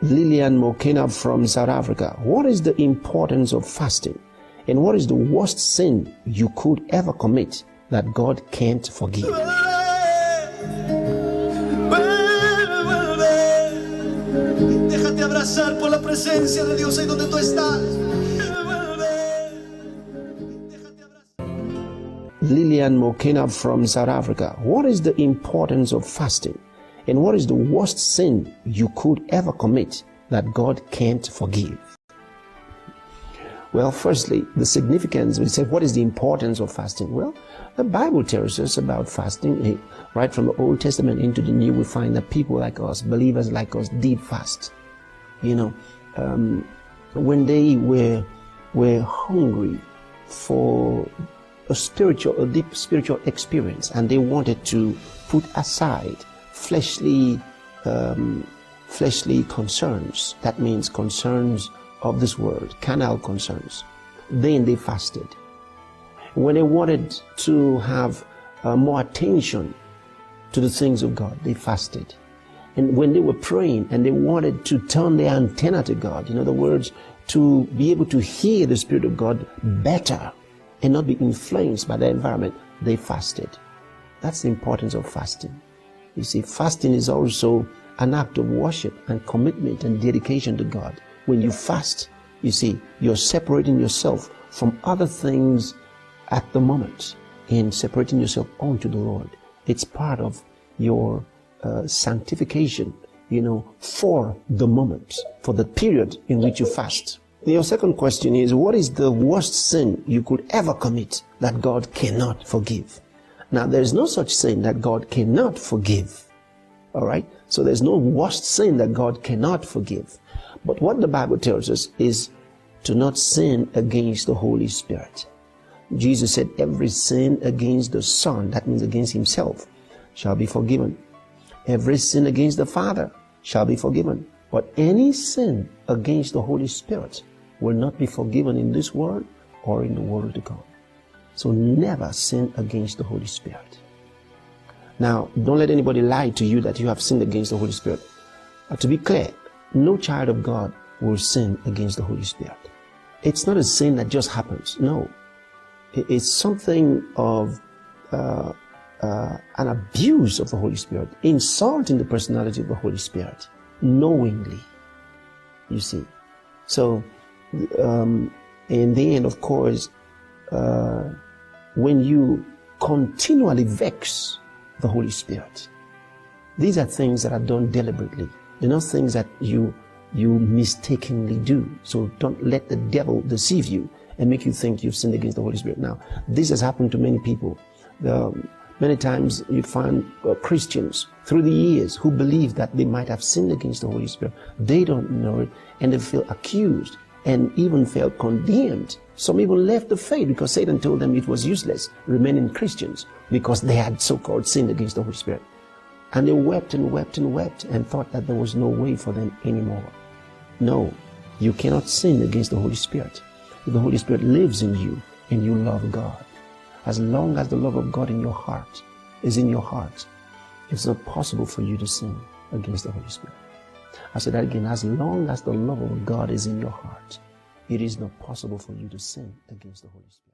LILIAN from South Africa. What is the importance of fasting? And what is the worst sin you could ever commit that God can't forgive? Déjate abrazar por la presencia de Dios ahí donde tú estás. LILIAN from South Africa. What is the importance of fasting? And what is the worst sin you could ever commit that God can't forgive? Well, firstly, the significance, we said, what is the importance of fasting? Well, the Bible tells us about fasting. Right from the Old Testament into the New, we find that people like us, believers like us, did fast. You know, when they were hungry for a deep spiritual experience, and they wanted to put aside fleshly concerns. That means concerns of this world, carnal concerns. Then they fasted. When they wanted to have more attention to the things of God, they fasted. And when they were praying and they wanted to turn their antenna to God, in other words, to be able to hear the Spirit of God better and not be influenced by the environment, they fasted. That's the importance of fasting. You see, fasting is also an act of worship and commitment and dedication to God. When you fast, you see, you're separating yourself from other things at the moment and separating yourself unto the Lord. It's part of your sanctification, you know, for the moment, for the period in which you fast. Your second question is, what is the worst sin you could ever commit that God cannot forgive? Now, there's no such sin that God cannot forgive. All right? So there's no worst sin that God cannot forgive. But what the Bible tells us is to not sin against the Holy Spirit. Jesus said every sin against the Son, that means against himself, shall be forgiven. Every sin against the Father shall be forgiven. But any sin against the Holy Spirit will not be forgiven in this world or in the world to come. So never sin against the Holy Spirit. Now, don't let anybody lie to you that you have sinned against the Holy Spirit. To be clear, no child of God will sin against the Holy Spirit. It's not a sin that just happens. No. It's something of an abuse of the Holy Spirit, insulting the personality of the Holy Spirit, knowingly, you see. So, in the end, of course, when you continually vex the Holy Spirit, these are things that are done deliberately. They're not things that you mistakenly do. So don't let the devil deceive you and make you think you've sinned against the Holy Spirit. Now, this has happened to many people. Many times you find Christians through the years who believe that they might have sinned against the Holy Spirit. They don't know it, and they feel accused and even felt condemned. Some even left the faith because Satan told them it was useless remaining Christians because they had so-called sinned against the Holy Spirit. And they wept and wept and wept and thought that there was no way for them anymore. No, you cannot sin against the Holy Spirit. If the Holy Spirit lives in you and you love God, as long as the love of God in your heart is in your heart, it's not possible for you to sin against the Holy Spirit. I said that again, as long as the love of God is in your heart, it is not possible for you to sin against the Holy Spirit.